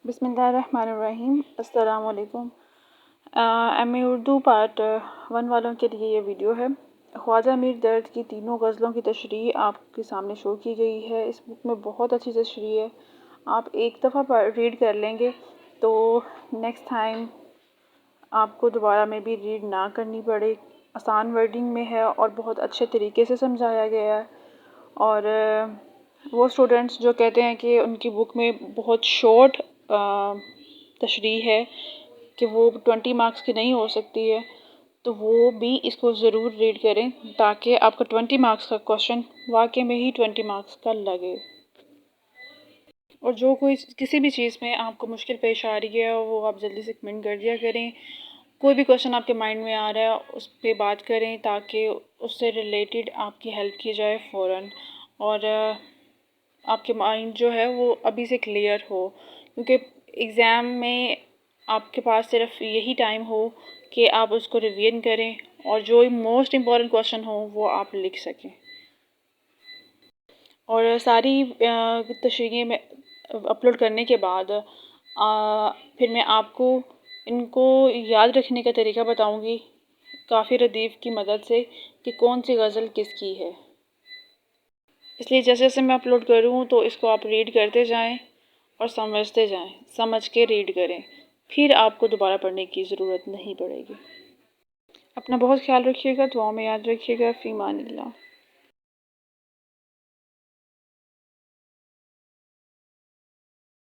بسم اللہ الرحمن الرحیم۔ السلام علیکم۔ ایم اے اردو پارٹ 1 والوں کے لیے یہ ویڈیو ہے۔ خواجہ میر درد کی تینوں غزلوں کی تشریح آپ کے سامنے شو کی گئی ہے۔ اس بک میں بہت اچھی تشریح ہے، آپ ایک دفعہ ریڈ کر لیں گے تو نیکسٹ ٹائم آپ کو دوبارہ میں بھی ریڈ نہ کرنی پڑے۔ آسان ورڈنگ میں ہے اور بہت اچھے طریقے سے سمجھایا گیا ہے، اور وہ اسٹوڈنٹس جو کہتے ہیں کہ ان کی بک میں بہت شارٹ تشریح ہے کہ وہ 20 مارکس کی نہیں ہو سکتی ہے، تو وہ بھی اس کو ضرور ریڈ کریں تاکہ آپ کا 20 مارکس کا کوشچن واقعی میں ہی 20 مارکس کا لگے۔ اور جو کوئی کسی بھی چیز میں آپ کو مشکل پیش آ رہی ہے وہ آپ جلدی سے کمنٹ کر دیا کریں۔ کوئی بھی کوشچن آپ کے مائنڈ میں آ رہا ہے اس پہ بات کریں تاکہ اس سے ریلیٹڈ آپ کی ہیلپ کی جائے فوراً، اور آپ کے مائنڈ جو ہے وہ ابھی سے کلیئر ہو، کیونکہ ایگزام میں آپ کے پاس صرف یہی ٹائم ہو کہ آپ اس کو ریویژن کریں اور جو موسٹ امپورٹنٹ کوشچن ہو وہ آپ لکھ سکیں۔ اور ساری تشریحیں میں اپلوڈ کرنے کے بعد پھر میں آپ کو ان کو یاد رکھنے کا طریقہ بتاؤں گی کافی ردیف کی مدد سے کہ کون سی غزل کس کی ہے۔ اس لیے جیسے جیسے میں اپلوڈ کروں تو اس کو آپ ریڈ کرتے جائیں اور سمجھتے جائیں، سمجھ کے ریڈ کریں، پھر آپ کو دوبارہ پڑھنے کی ضرورت نہیں پڑے گی۔ اپنا بہت خیال رکھیے گا، دعاؤں میں یاد رکھیے گا۔ فی امان اللہ۔